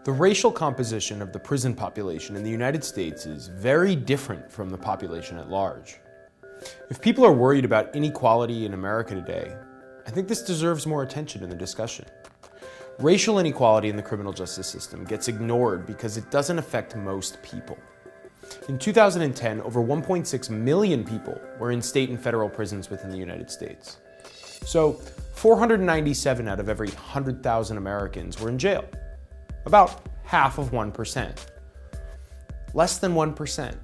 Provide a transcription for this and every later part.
The racial composition of the prison population in the United States is very different from the population at large. If people are worried about inequality in America today, I think this deserves more attention in the discussion. Racial inequality in the criminal justice system gets ignored because it doesn't affect most people. In 2010, over 1.6 million people were in state and federal prisons within the United States. So 497 out of every 100,000 Americans were in jail. About half of 1%. Less than 1%.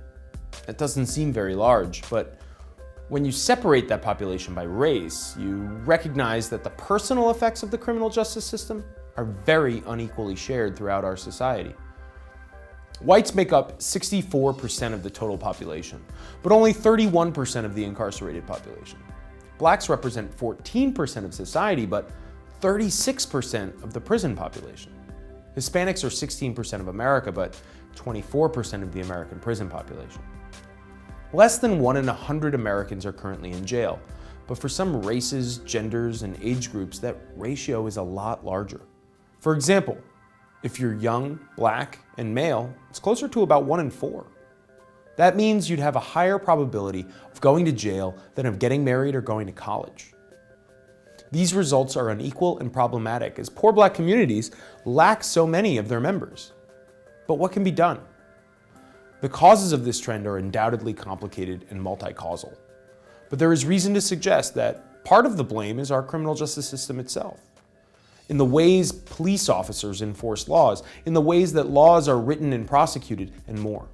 That doesn't seem very large, but when you separate that population by race, you recognize that the personal effects of the criminal justice system are very unequally shared throughout our society. Whites make up 64% of the total population, but only 31% of the incarcerated population. Blacks represent 14% of society, but 36% of the prison population. Hispanics are 16% of America, but 24% of the American prison population. Less than 1 in 100 Americans are currently in jail, but for some races, genders, and age groups, that ratio is a lot larger. For example, if you're young, black, and male, it's closer to about 1 in 4. That means you'd have a higher probability of going to jail than of getting married or going to college. These results are unequal and problematic as poor black communities lack so many of their members. But what can be done? The causes of this trend are undoubtedly complicated and multi-causal. But there is reason to suggest that part of the blame is our criminal justice system itself. In the ways police officers enforce laws, in the ways that laws are written and prosecuted, and more.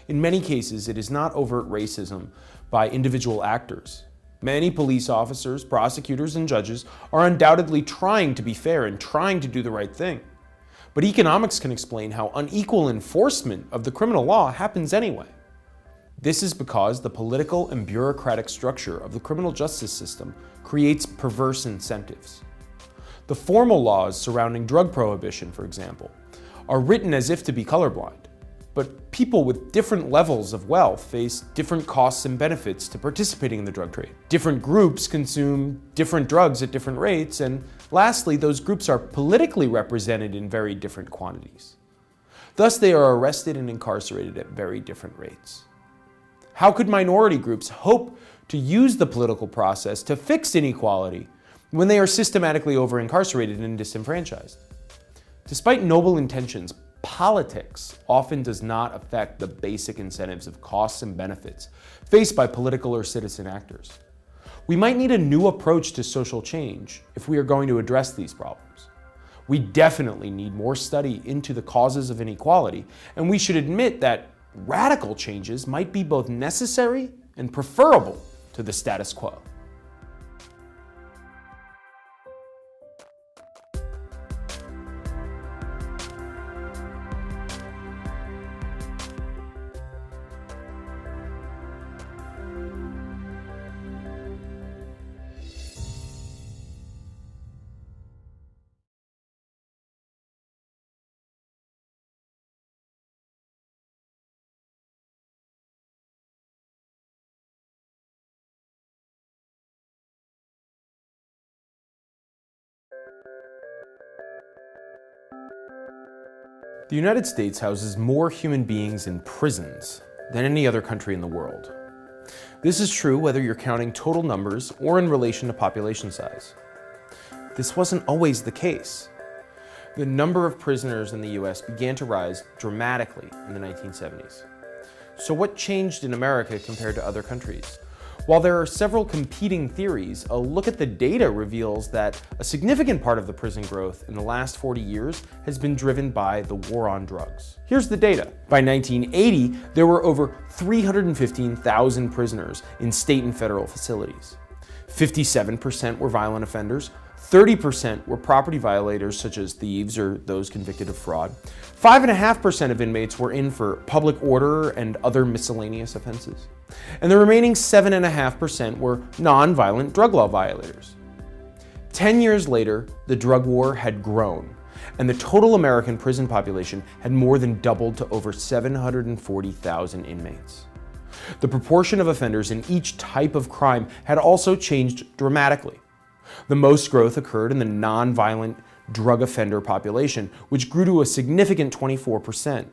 In many cases, it is not overt racism by individual actors. Many police officers, prosecutors, and judges are undoubtedly trying to be fair and trying to do the right thing. But economics can explain how unequal enforcement of the criminal law happens anyway. This is because the political and bureaucratic structure of the criminal justice system creates perverse incentives. The formal laws surrounding drug prohibition, for example, are written as if to be colorblind. But people with different levels of wealth face different costs and benefits to participating in the drug trade. Different groups consume different drugs at different rates, and lastly, those groups are politically represented in very different quantities. Thus, they are arrested and incarcerated at very different rates. How could minority groups hope to use the political process to fix inequality when they are systematically over-incarcerated and disenfranchised? Despite noble intentions, politics often does not affect the basic incentives of costs and benefits faced by political or citizen actors. We might need a new approach to social change if we are going to address these problems. We definitely need more study into the causes of inequality, and we should admit that radical changes might be both necessary and preferable to the status quo. The United States houses more human beings in prisons than any other country in the world. This is true whether you're counting total numbers or in relation to population size. This wasn't always the case. The number of prisoners in the US began to rise dramatically in the 1970s. So what changed in America compared to other countries? While there are several competing theories, a look at the data reveals that a significant part of the prison growth in the last 40 years has been driven by the war on drugs. Here's the data. By 1980, there were over 315,000 prisoners in state and federal facilities. 57% were violent offenders, 30% were property violators such as thieves or those convicted of fraud. 5.5% of inmates were in for public order and other miscellaneous offenses. And the remaining 7.5% were non-violent drug law violators. 10 years later, the drug war had grown, and the total American prison population had more than doubled to over 740,000 inmates. The proportion of offenders in each type of crime had also changed dramatically. The most growth occurred in the non-violent drug offender population, which grew to a significant 24%.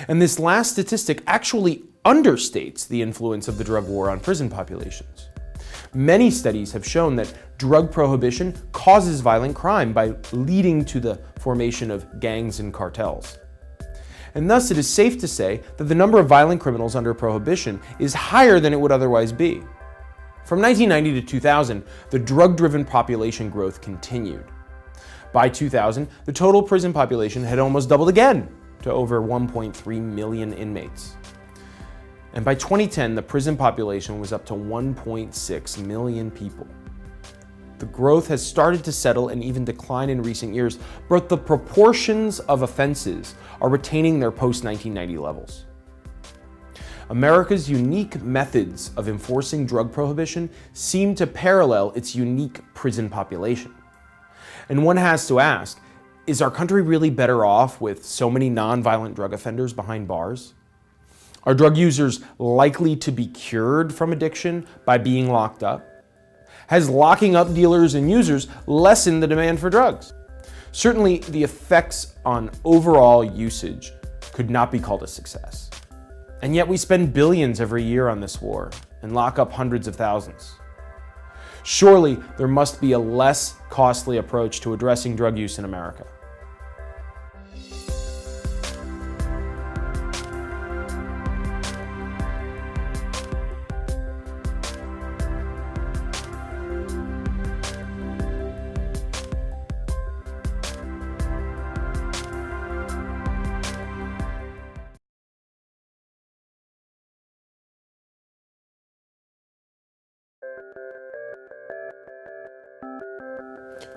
And this last statistic actually understates the influence of the drug war on prison populations. Many studies have shown that drug prohibition causes violent crime by leading to the formation of gangs and cartels. And thus it is safe to say that the number of violent criminals under prohibition is higher than it would otherwise be. From 1990 to 2000, the drug-driven population growth continued. By 2000, the total prison population had almost doubled again to over 1.3 million inmates. And by 2010, the prison population was up to 1.6 million people. The growth has started to settle and even decline in recent years, but the proportions of offenses are retaining their post-1990 levels. America's unique methods of enforcing drug prohibition seem to parallel its unique prison population. And one has to ask, is our country really better off with so many nonviolent drug offenders behind bars? Are drug users likely to be cured from addiction by being locked up? Has locking up dealers and users lessened the demand for drugs? Certainly, the effects on overall usage could not be called a success. And yet we spend billions every year on this war and lock up hundreds of thousands. Surely, there must be a less costly approach to addressing drug use in America.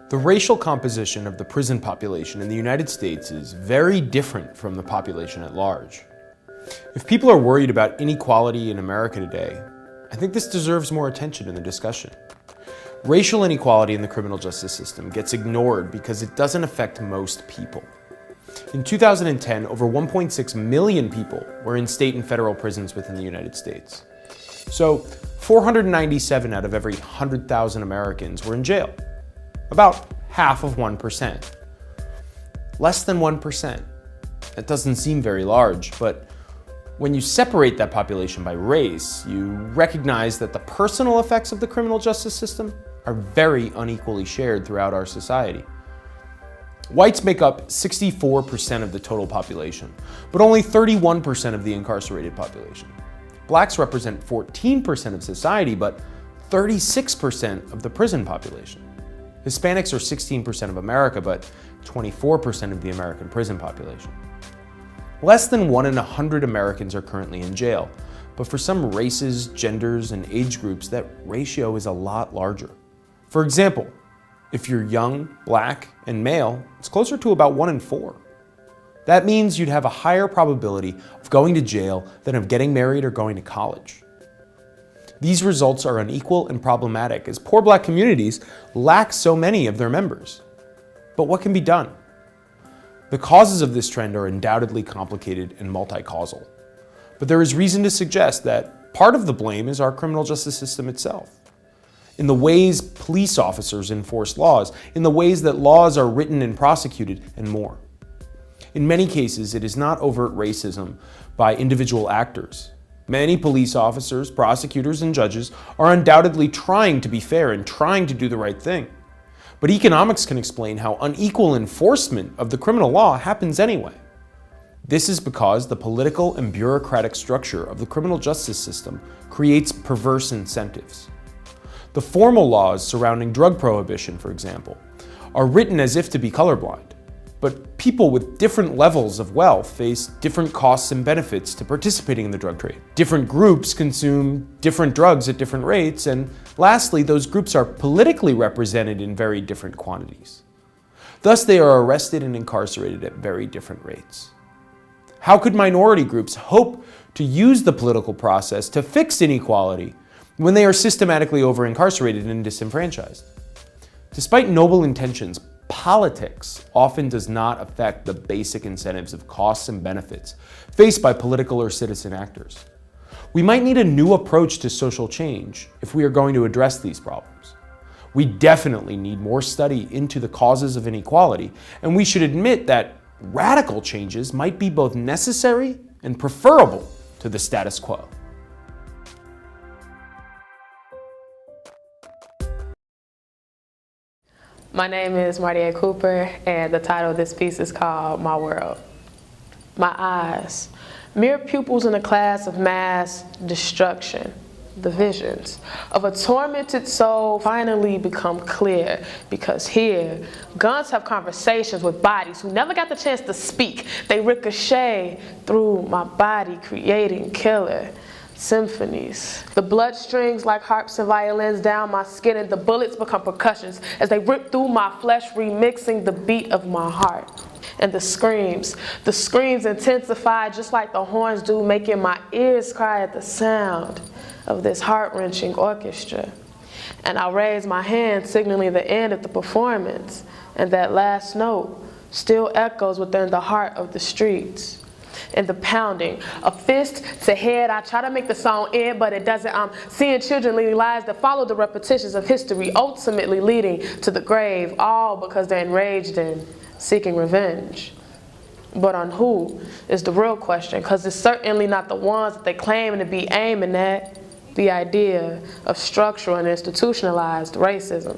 The racial composition of the prison population in the United States is very different from the population at large. If people are worried about inequality in America today, I think this deserves more attention in the discussion. Racial inequality in the criminal justice system gets ignored because it doesn't affect most people. In 2010, over 1.6 million people were in state and federal prisons within the United States. So 497 out of every 100,000 Americans were in jail. About half of 1%. Less than 1%. That doesn't seem very large, but when you separate that population by race, you recognize that the personal effects of the criminal justice system are very unequally shared throughout our society. Whites make up 64% of the total population, but only 31% of the incarcerated population. Blacks represent 14% of society, but 36% of the prison population. Hispanics are 16% of America, but 24% of the American prison population. Less than 1 in 100 Americans are currently in jail, but for some races, genders, and age groups, that ratio is a lot larger. For example, if you're young, black, and male, it's closer to about 1 in 4. That means you'd have a higher probability of going to jail than of getting married or going to college. These results are unequal and problematic as poor black communities lack so many of their members. But what can be done? The causes of this trend are undoubtedly complicated and multi-causal. But there is reason to suggest that part of the blame is our criminal justice system itself. In the ways police officers enforce laws, in the ways that laws are written and prosecuted, and more. In many cases, it is not overt racism by individual actors. Many police officers, prosecutors, and judges are undoubtedly trying to be fair and trying to do the right thing. But economics can explain how unequal enforcement of the criminal law happens anyway. This is because the political and bureaucratic structure of the criminal justice system creates perverse incentives. The formal laws surrounding drug prohibition, for example, are written as if to be colorblind. But people with different levels of wealth face different costs and benefits to participating in the drug trade. Different groups consume different drugs at different rates, and lastly, those groups are politically represented in very different quantities. Thus, they are arrested and incarcerated at very different rates. How could minority groups hope to use the political process to fix inequality when they are systematically over-incarcerated and disenfranchised? Despite noble intentions, politics often does not affect the basic incentives of costs and benefits faced by political or citizen actors. We might need a new approach to social change if we are going to address these problems. We definitely need more study into the causes of inequality, and we should admit that radical changes might be both necessary and preferable to the status quo. My name is Martia Cooper, and the title of this piece is called My World. My eyes, mere pupils in a class of mass destruction. The visions of a tormented soul finally become clear, because here, guns have conversations with bodies who never got the chance to speak. They ricochet through my body, creating killer symphonies. The blood strings like harps and violins down my skin, and the bullets become percussions as they rip through my flesh, remixing the beat of my heart. And the screams intensify just like the horns do, making my ears cry at the sound of this heart-wrenching orchestra. And I raise my hand, signaling the end of the performance, and that last note still echoes within the heart of the streets. And the pounding, a fist to head, I try to make the song end, but it doesn't. I'm seeing children leading lives that follow the repetitions of history, ultimately leading to the grave, all because they're enraged and seeking revenge. But on who is the real question, because it's certainly not the ones that they claim to be aiming at. The idea of structural and institutionalized racism.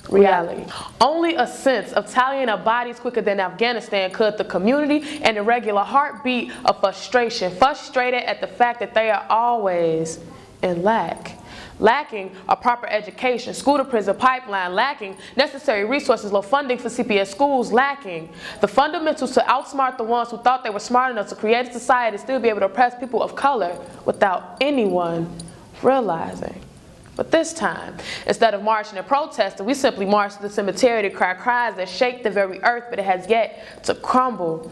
Reality. Only a sense of tallying up bodies quicker than Afghanistan could the community and the regular heartbeat of frustration, frustrated at the fact that they are always in lack. Lacking a proper education, school to prison pipeline, lacking necessary resources, low funding for CPS schools, lacking the fundamentals to outsmart the ones who thought they were smart enough to create a society to still be able to oppress people of color without anyone realizing. But this time, instead of marching and protesting, we simply march to the cemetery to cry cries that shake the very earth, but it has yet to crumble.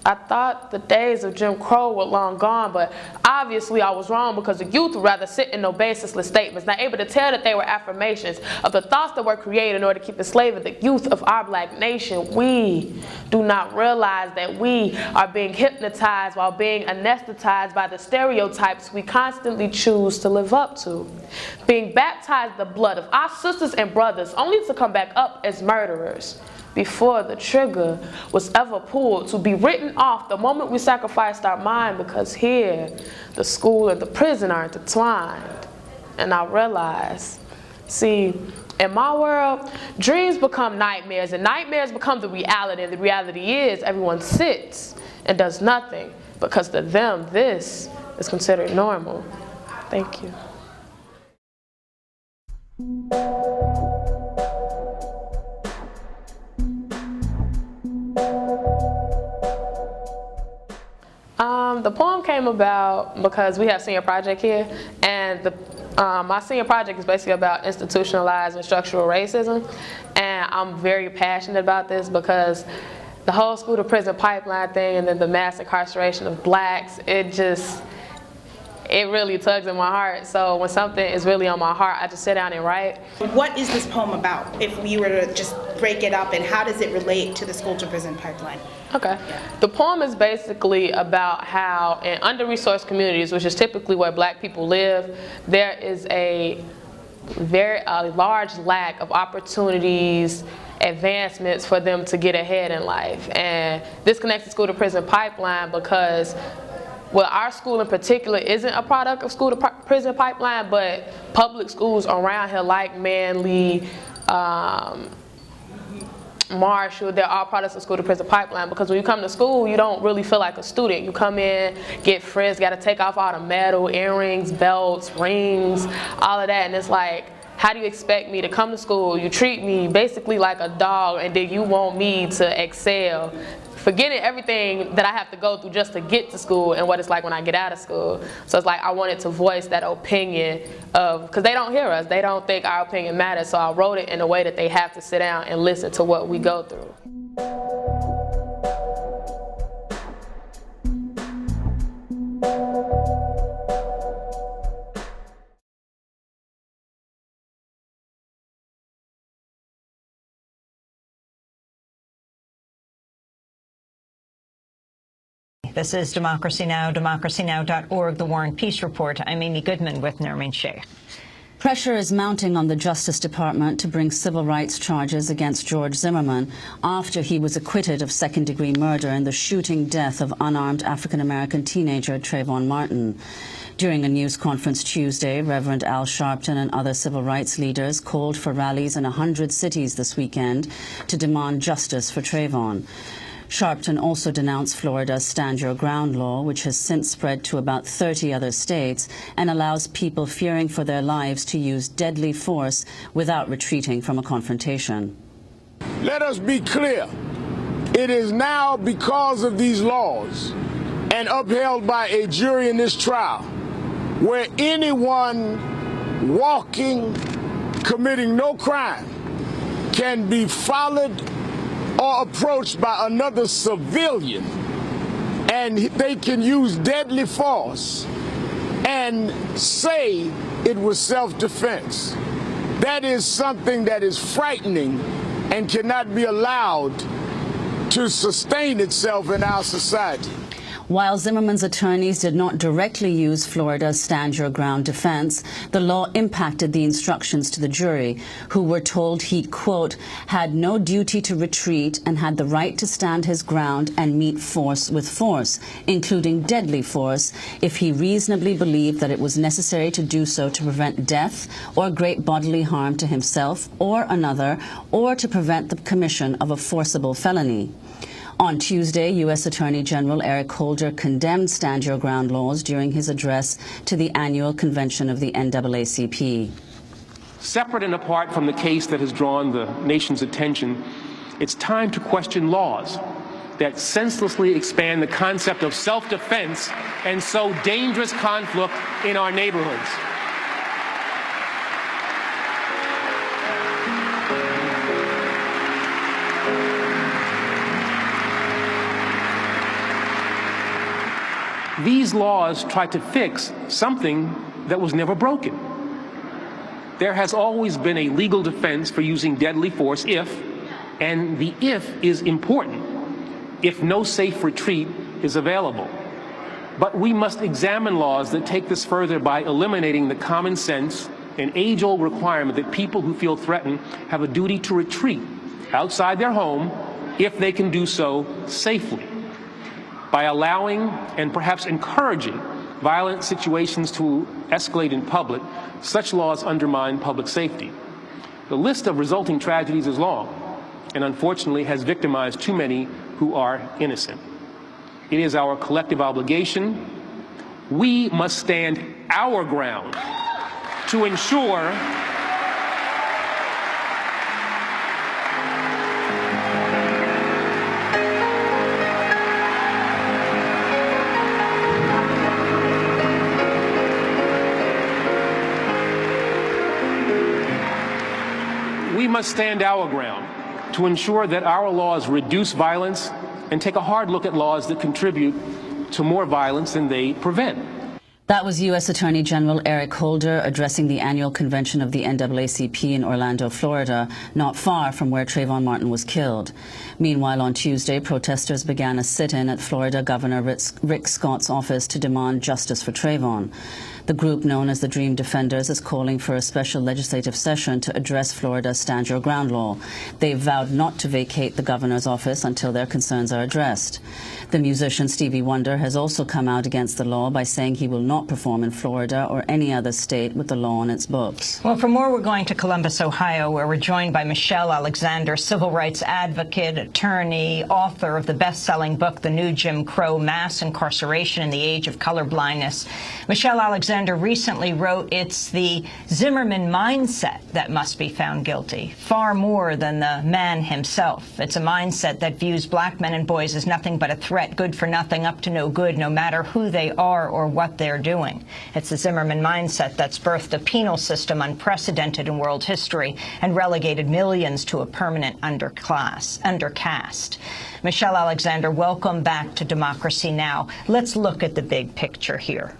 I thought the days of Jim Crow were long gone, but obviously I was wrong, because the youth would rather sit in no baseless statements, not able to tell that they were affirmations of the thoughts that were created in order to keep enslaving the youth of our black nation. We do not realize that we are being hypnotized while being anesthetized by the stereotypes we constantly choose to live up to. Being baptized in the blood of our sisters and brothers only to come back up as murderers before the trigger was ever pulled, to be written off the moment we sacrificed our mind, because here, the school and the prison are intertwined. And I realize, see, in my world, dreams become nightmares, and nightmares become the reality, and the reality is everyone sits and does nothing, because to them, this is considered normal. Thank you. The poem came about because we have senior project here, and my senior project is basically about institutionalized and structural racism, and I'm very passionate about this because the whole school to prison pipeline thing and then the mass incarceration of blacks, it really tugs in my heart. So when something is really on my heart, I just sit down and write. What is this poem about, if we were to just break it up, and how does it relate to the school to prison pipeline? Okay. The poem is basically about how in under-resourced communities, which is typically where black people live, there is a large lack of opportunities, advancements for them to get ahead in life. And this connects the school to prison pipeline because, well, our school in particular isn't a product of school to prison pipeline, but public schools around here like Manly, Marshall, they're all products of school to prison pipeline, because when you come to school, you don't really feel like a student. You come in, get frisked, got to take off all the metal, earrings, belts, rings, all of that, and it's like, how do you expect me to come to school? You treat me basically like a dog, and then you want me to excel, forgetting everything that I have to go through just to get to school and what it's like when I get out of school. So it's like I wanted to voice that opinion of, because they don't hear us, they don't think our opinion matters, so I wrote it in a way that they have to sit down and listen to what we go through. This is Democracy Now!, democracynow.org, The War and Peace Report. I'm Amy Goodman with Nermeen Sheikh. Pressure is mounting on the Justice Department to bring civil rights charges against George Zimmerman after he was acquitted of second-degree murder in the shooting death of unarmed African-American teenager Trayvon Martin. During a news conference Tuesday, Reverend Al Sharpton and other civil rights leaders called for rallies in 100 cities this weekend to demand justice for Trayvon. Sharpton also denounced Florida's Stand Your Ground law, which has since spread to about 30 other states and allows people fearing for their lives to use deadly force without retreating from a confrontation. Let us be clear. It is now because of these laws and upheld by a jury in this trial where anyone walking, committing no crime, can be followed or approached by another civilian, and they can use deadly force and say it was self-defense. That is something that is frightening and cannot be allowed to sustain itself in our society. While Zimmerman's attorneys did not directly use Florida's Stand Your Ground defense, the law impacted the instructions to the jury, who were told he, quote, had no duty to retreat and had the right to stand his ground and meet force with force, including deadly force, if he reasonably believed that it was necessary to do so to prevent death or great bodily harm to himself or another, or to prevent the commission of a forcible felony. On Tuesday, U.S. Attorney General Eric Holder condemned Stand Your Ground laws during his address to the annual convention of the NAACP. Separate and apart from the case that has drawn the nation's attention, it's time to question laws that senselessly expand the concept of self-defense and sow dangerous conflict in our neighborhoods. These laws try to fix something that was never broken. There has always been a legal defense for using deadly force if, and the if is important, if no safe retreat is available. But we must examine laws that take this further by eliminating the common sense and age-old requirement that people who feel threatened have a duty to retreat outside their home if they can do so safely. By allowing and perhaps encouraging violent situations to escalate in public, such laws undermine public safety. The list of resulting tragedies is long and unfortunately has victimized too many who are innocent. It is our collective obligation. We must stand our ground to ensure that our laws reduce violence and take a hard look at laws that contribute to more violence than they prevent. That was U.S. Attorney General Eric Holder addressing the annual convention of the NAACP in Orlando, Florida, not far from where Trayvon Martin was killed. Meanwhile, on Tuesday, protesters began a sit-in at Florida Governor Rick Scott's office to demand justice for Trayvon. The group known as the Dream Defenders is calling for a special legislative session to address Florida's Stand Your Ground law. They've vowed not to vacate the governor's office until their concerns are addressed. The musician Stevie Wonder has also come out against the law by saying he will not perform in Florida or any other state with the law on its books. Well, for more, we're going to Columbus, Ohio, where we're joined by Michelle Alexander, civil rights advocate, attorney, author of the best-selling book, The New Jim Crow, Mass Incarceration in the Age of Colorblindness. Michelle Alexander recently wrote, it's the Zimmerman mindset that must be found guilty, far more than the man himself. It's a mindset that views black men and boys as nothing but a threat, good for nothing, up to no good, no matter who they are or what they're doing. It's the Zimmerman mindset that's birthed a penal system unprecedented in world history and relegated millions to a permanent undercaste. Michelle Alexander, welcome back to Democracy Now! Let's look at the big picture here.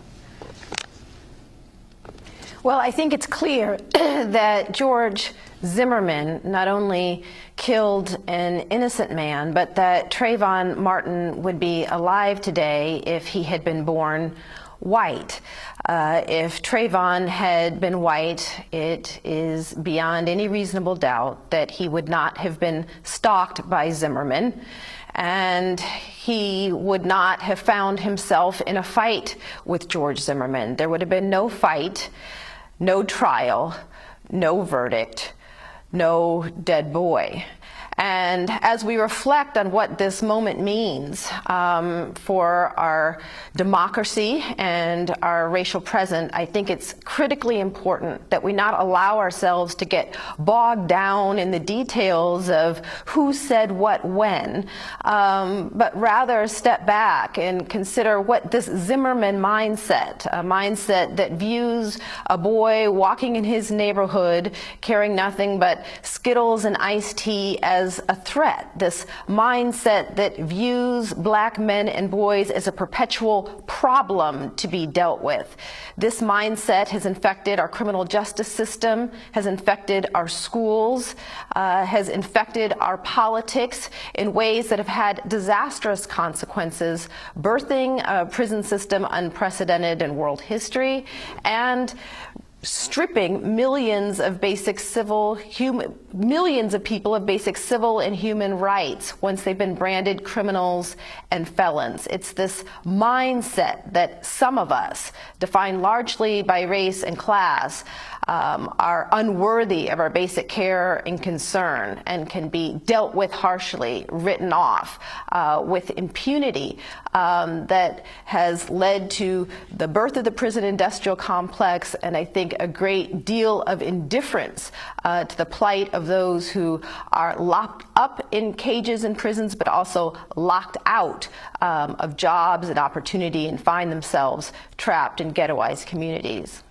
Well, I think it's clear that George Zimmerman not only killed an innocent man, but that Trayvon Martin would be alive today if he had been born white. If Trayvon had been white, it is beyond any reasonable doubt that he would not have been stalked by Zimmerman, and he would not have found himself in a fight with George Zimmerman. There would have been no fight, no trial, no verdict, no dead boy. And as we reflect on what this moment means for our democracy and our racial present, I think it's critically important that we not allow ourselves to get bogged down in the details of who said what when, but rather step back and consider what this Zimmerman mindset, a mindset that views a boy walking in his neighborhood carrying nothing but Skittles and iced tea as a threat, this mindset that views black men and boys as a perpetual problem to be dealt with. This mindset has infected our criminal justice system, has infected our schools, has infected our politics in ways that have had disastrous consequences, birthing a prison system unprecedented in world history, and stripping millions of people of basic civil and human rights once they've been branded criminals and felons. It's this mindset that some of us, defined largely by race and class, are unworthy of our basic care and concern and can be dealt with harshly, written off with impunity that has led to the birth of the prison industrial complex, and I think a great deal of indifference to the plight of those who are locked up in cages and prisons, but also locked out of jobs and opportunity and find themselves trapped in ghettoized communities.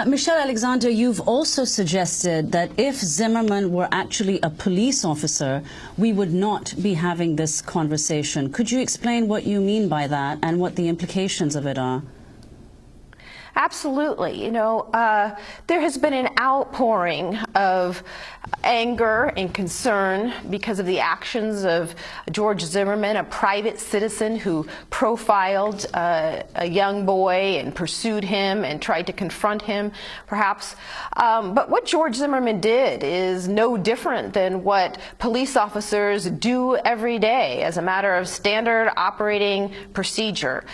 Michelle Alexander, you've also suggested that if Zimmerman were actually a police officer, we would not be having this conversation. Could you explain what you mean by that and what the implications of it are? Absolutely. You know, there has been an outpouring of anger and concern because of the actions of George Zimmerman, a private citizen who profiled a young boy and pursued him and tried to confront him, perhaps. But what George Zimmerman did is no different than what police officers do every day as a matter of standard operating procedure.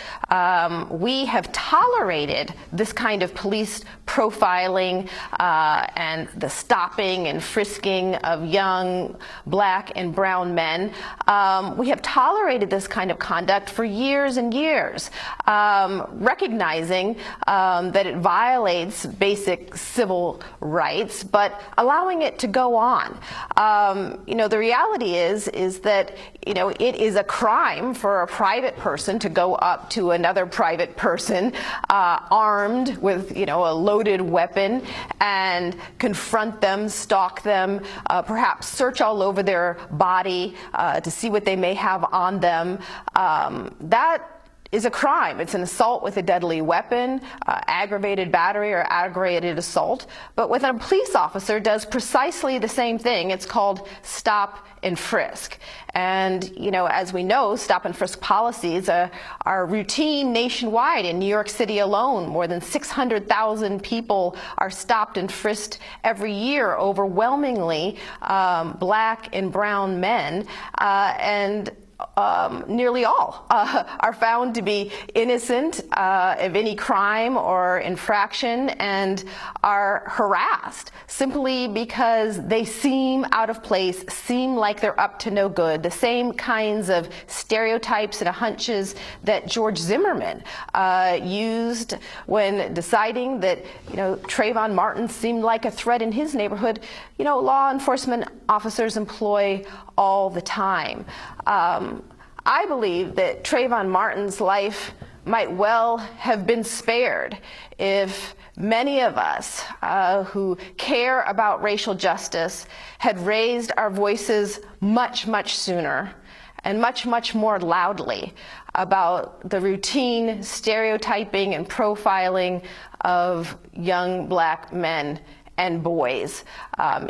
We have tolerated this kind of police profiling and the stopping and frisking of young black and brown men. We have tolerated this kind of conduct for years and years, recognizing that it violates basic civil rights, but allowing it to go on. You know, the reality is that, you know, it is a crime for a private person to go up to another private person armed with, you know, a loaded weapon and confront them, stalk them, perhaps search all over their body to see what they may have on them. That is a crime. It's an assault with a deadly weapon, aggravated battery or aggravated assault. But when a police officer does precisely the same thing, it's called stop and frisk. And, you know, as we know, stop and frisk policies are routine nationwide. In New York City alone, more than 600,000 people are stopped and frisked every year, overwhelmingly black and brown men, and nearly all are found to be innocent of any crime or infraction and are harassed simply because they seem out of place, seem like they're up to no good. The same kinds of stereotypes and hunches that George Zimmerman used when deciding that, you know, Trayvon Martin seemed like a threat in his neighborhood, you know, law enforcement officers employ all the time. I believe that Trayvon Martin's life might well have been spared if many of us who care about racial justice had raised our voices much, much sooner and much, much more loudly about the routine stereotyping and profiling of young black men and boys.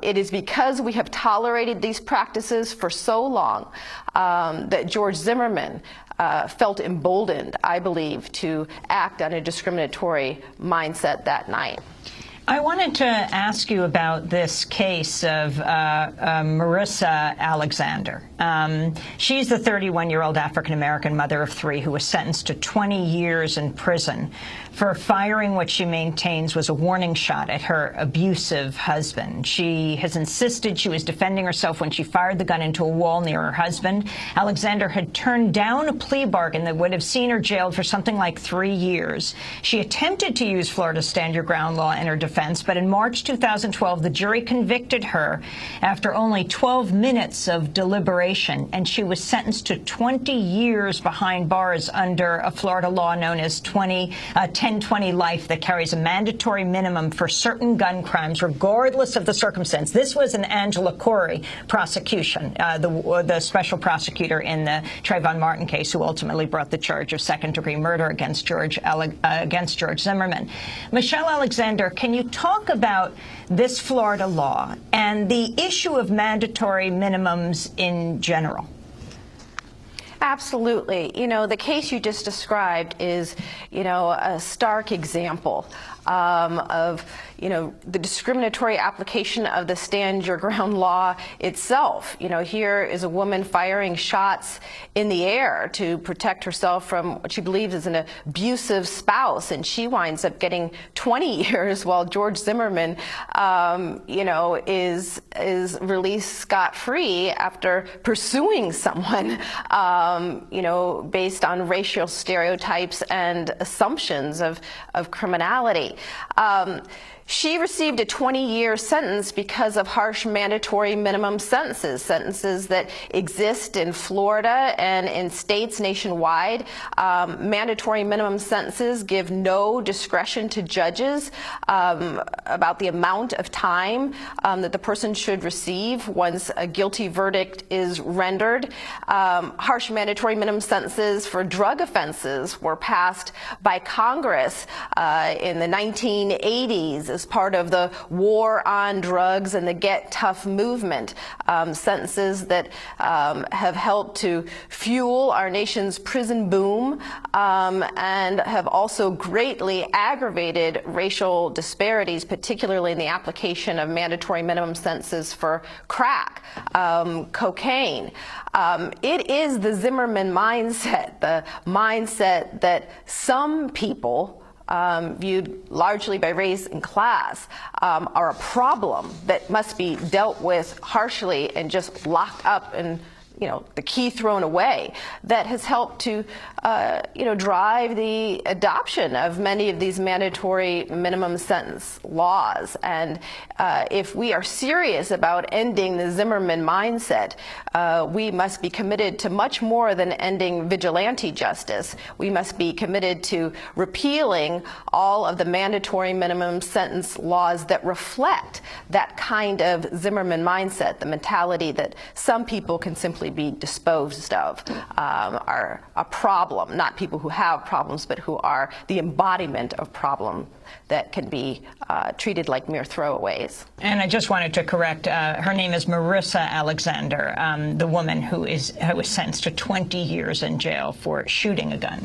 It is because we have tolerated these practices for so long that George Zimmerman felt emboldened, I believe, to act on a discriminatory mindset that night. I wanted to ask you about this case of Marissa Alexander. She's the 31-year-old African-American mother of 3 who was sentenced to 20 years in prison for firing what she maintains was a warning shot at her abusive husband. She has insisted she was defending herself when she fired the gun into a wall near her husband. Alexander had turned down a plea bargain that would have seen her jailed for something like 3 years. She attempted to use Florida's Stand Your Ground law in her defense, but in March 2012, the jury convicted her after only 12 minutes of deliberation, and she was sentenced to 20 years behind bars under a Florida law known as 1020 life that carries a mandatory minimum for certain gun crimes, regardless of the circumstance. This was an Angela Corey prosecution, the special prosecutor in the Trayvon Martin case, who ultimately brought the charge of second-degree murder against George Zimmerman. Michelle Alexander, can you talk about this Florida law and the issue of mandatory minimums in general? Absolutely. You know, the case you just described is, you know, a stark example of, you know, the discriminatory application of the Stand Your Ground law itself. You know, here is a woman firing shots in the air to protect herself from what she believes is an abusive spouse, and she winds up getting 20 years while George Zimmerman, you know, is released scot-free after pursuing someone, you know, based on racial stereotypes and assumptions of criminality. She received a 20-year sentence because of harsh mandatory minimum sentences that exist in Florida and in states nationwide. Mandatory minimum sentences give no discretion to judges about the amount of time that the person should receive once a guilty verdict is rendered. Harsh mandatory minimum sentences for drug offenses were passed by Congress in the 1980s as part of the war on drugs and the Get Tough movement, sentences that have helped to fuel our nation's prison boom and have also greatly aggravated racial disparities, particularly in the application of mandatory minimum sentences for crack, cocaine. It is the Zimmerman mindset, the mindset that some people viewed largely by race and class, are a problem that must be dealt with harshly and just locked up and, you know, the key thrown away, that has helped to, you know, drive the adoption of many of these mandatory minimum sentence laws. And if we are serious about ending the Zimmerman mindset, we must be committed to much more than ending vigilante justice. We must be committed to repealing all of the mandatory minimum sentence laws that reflect that kind of Zimmerman mindset, the mentality that some people can simply be disposed of, are a problem, not people who have problems, but who are the embodiment of problem that can be treated like mere throwaways. And I just wanted to correct, her name is Marissa Alexander, the woman who was sentenced to 20 years in jail for shooting a gun.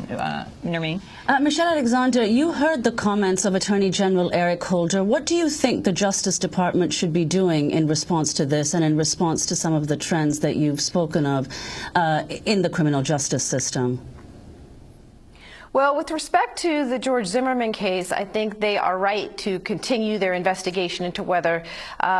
Nermeen? Michelle Alexander, you heard the comments of Attorney General Eric Holder. What do you think the Justice Department should be doing in response to this and in response to some of the trends that you've spoken of in the criminal justice system? Well, with respect to the George Zimmerman case, I think they are right to continue their investigation into whether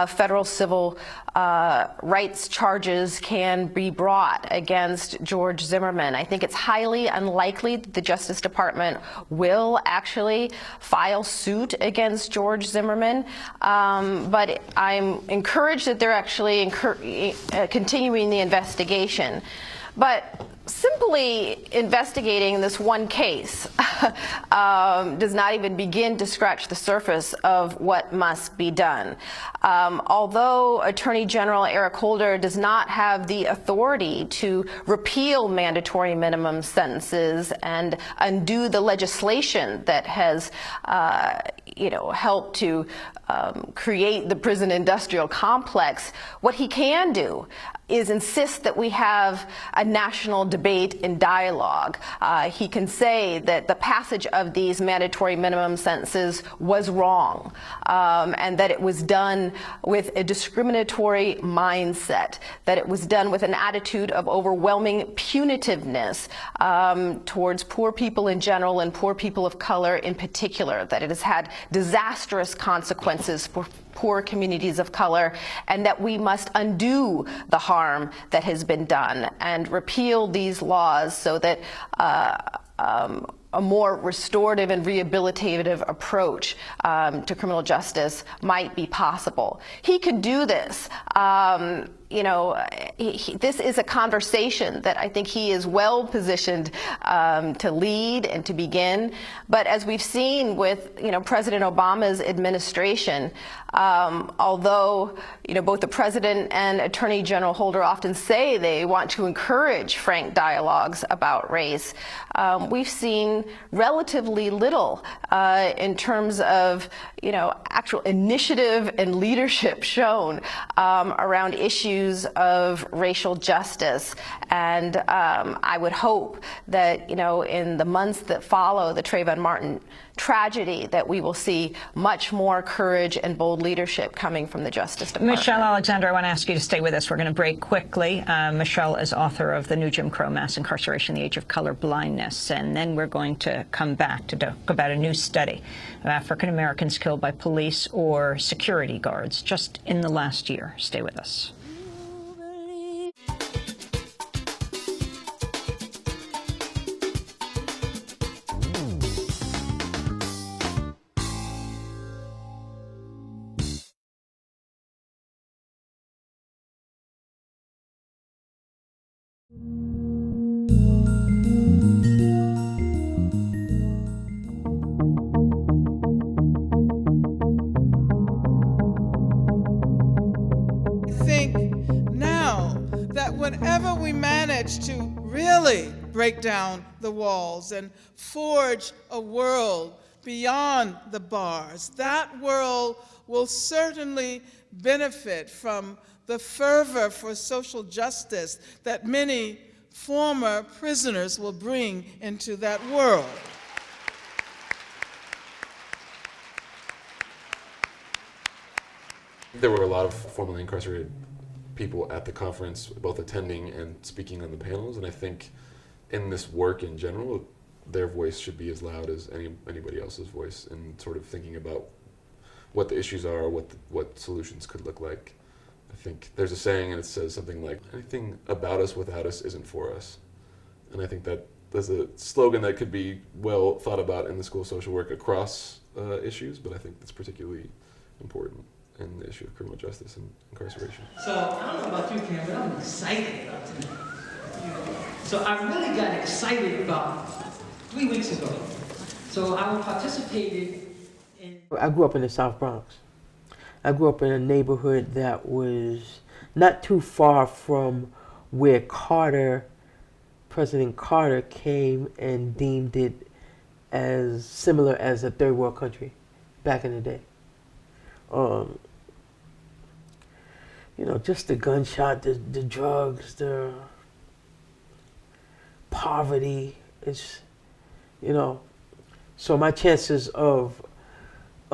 federal civil rights charges can be brought against George Zimmerman. I think it's highly unlikely that the Justice Department will actually file suit against George Zimmerman, but I'm encouraged that they're actually continuing the investigation. But simply investigating this one case does not even begin to scratch the surface of what must be done. Although Attorney General Eric Holder does not have the authority to repeal mandatory minimum sentences and undo the legislation that has help to create the prison industrial complex. What he can do is insist that we have a national debate and dialogue. He can say that the passage of these mandatory minimum sentences was wrong, and that it was done with a discriminatory mindset, that it was done with an attitude of overwhelming punitiveness towards poor people in general and poor people of color in particular, that it has had disastrous consequences for poor communities of color, and that we must undo the harm that has been done and repeal these laws so that a more restorative and rehabilitative approach to criminal justice might be possible. He could do this. This is a conversation that I think he is well positioned to lead and to begin. But as we've seen with, President Obama's administration, although, both the president and Attorney General Holder often say they want to encourage frank dialogues about race, we've seen relatively little in terms of, actual initiative and leadership shown around issues of racial justice. And I would hope that, in the months that follow the Trayvon Martin tragedy, that we will see much more courage and bold leadership coming from the Justice Department. Michelle Alexander, I want to ask you to stay with us. We're going to break quickly. Michelle is author of The New Jim Crow, Mass Incarceration, the Age of Color Blindness. And then we're going to come back to talk about a new study of African Americans killed by police or security guards just in the last year. Stay with us. Whenever we manage to really break down the walls and forge a world beyond the bars, that world will certainly benefit from the fervor for social justice that many former prisoners will bring into that world. There were a lot of formerly incarcerated people at the conference, both attending and speaking on the panels, and I think in this work in general, their voice should be as loud as anybody else's voice, and sort of thinking about what the issues are, what solutions could look like. I think there's a saying, and it says something like, anything about us without us isn't for us. And I think that there's a slogan that could be well thought about in the School of Social Work across issues, but I think that's particularly important in the issue of criminal justice and incarceration. So I don't know about you, Cam, but I'm excited about tonight. So I really got excited about 3 weeks ago. So I participated in... I grew up in the South Bronx. I grew up in a neighborhood that was not too far from where President Carter came and deemed it as similar as a third world country back in the day. Just the gunshot, the drugs, the poverty. It's, so my chances of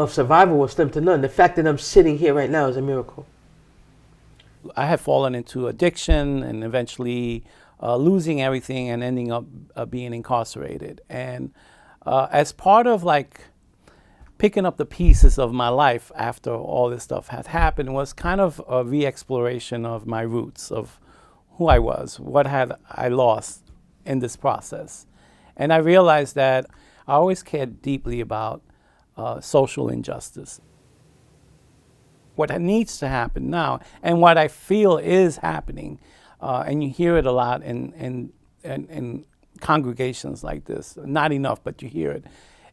survival were slim to none. The fact that I'm sitting here right now is a miracle. I had fallen into addiction and eventually losing everything and ending up being incarcerated. And as part of picking up the pieces of my life after all this stuff had happened was kind of a re-exploration of my roots, of who I was, what had I lost in this process. And I realized that I always cared deeply about social injustice. What needs to happen now, and what I feel is happening, and you hear it a lot in congregations like this, not enough, but you hear it,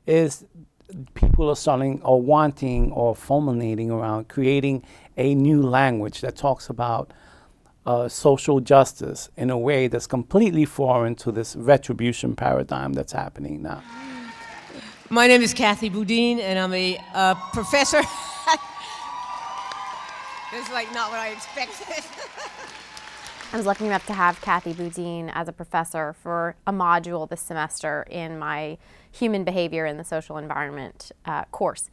is people are starting or wanting or fulminating around creating a new language that talks about social justice in a way that's completely foreign to this retribution paradigm that's happening now. My name is Kathy Boudin, and I'm a professor. This is like not what I expected. I was lucky enough to have Kathy Boudin as a professor for a module this semester in my Human Behavior in the Social Environment course.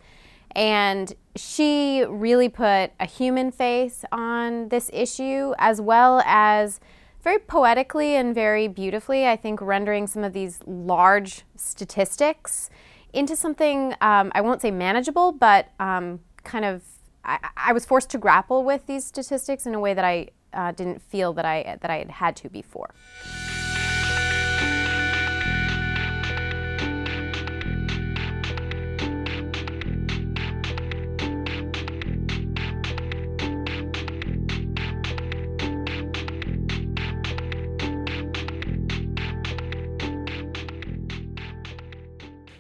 And she really put a human face on this issue, as well as very poetically and very beautifully, I think, rendering some of these large statistics into something, I won't say manageable, but kind of, I was forced to grapple with these statistics in a way that I didn't feel that I had to before.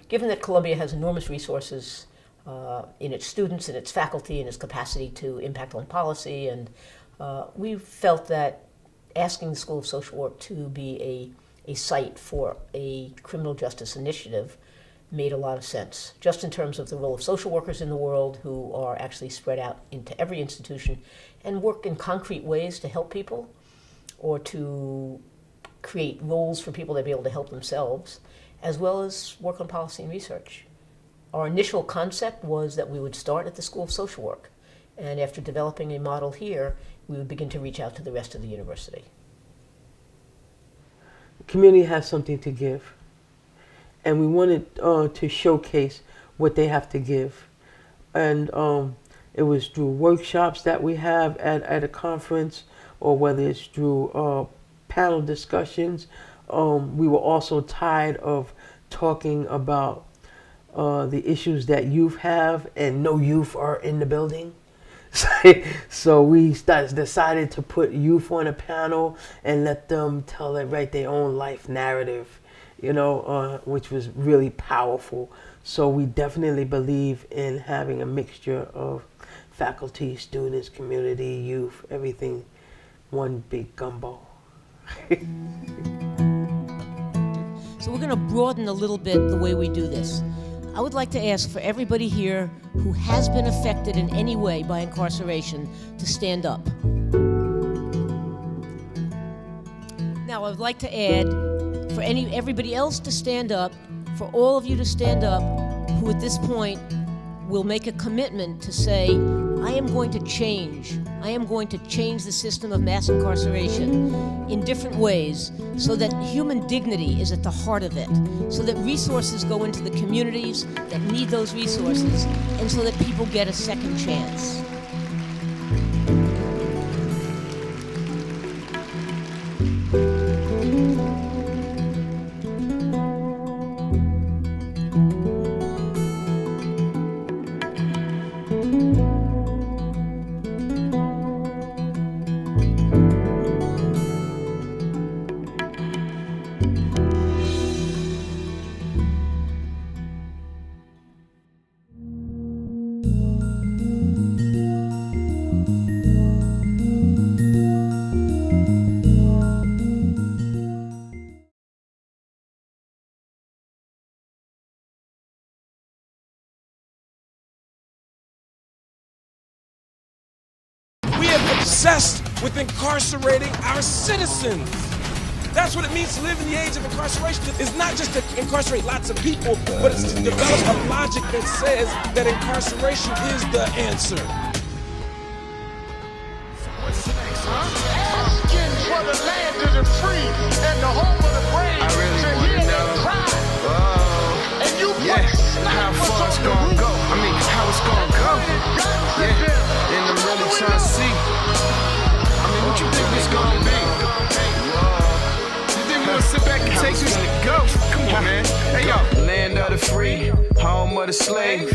Given that Columbia has enormous resources in its students, in its faculty, and its capacity to impact on policy, and we felt that asking the School of Social Work to be a site for a criminal justice initiative made a lot of sense, just in terms of the role of social workers in the world who are actually spread out into every institution and work in concrete ways to help people or to create roles for people to be able to help themselves, as well as work on policy and research. Our initial concept was that we would start at the School of Social Work, and after developing a model here, we would begin to reach out to the rest of the university. The community has something to give, and we wanted to showcase what they have to give. And it was through workshops that we have at a conference, or whether it's through panel discussions. We were also tired of talking about the issues that youth have and no youth are in the building. So we decided to put youth on a panel and let them write their own life narrative, you know, which was really powerful. So we definitely believe in having a mixture of faculty, students, community, youth, everything, one big gumbo. So we're going to broaden a little bit the way we do this. I would like to ask for everybody here who has been affected in any way by incarceration to stand up. Now I would like to add for everybody else to stand up, for all of you to stand up who at this point will make a commitment to say, I am going to change. I am going to change the system of mass incarceration in different ways so that human dignity is at the heart of it, so that resources go into the communities that need those resources, and so that people get a second chance. Obsessed with incarcerating our citizens. That's what it means to live in the age of incarceration. It's not just to incarcerate lots of people, but it's to develop a logic that says that incarceration is the answer. Asking for the land of the free and the home of the brave. I really want to know. And you how far it's gonna go. I mean, how it's gonna go. Yeah, and I'm really trying to see. I mean, what you think this gonna be? You think we gonna sit back and take this to go? Come on, man. Hey, yo. Land of the free, home of the slave.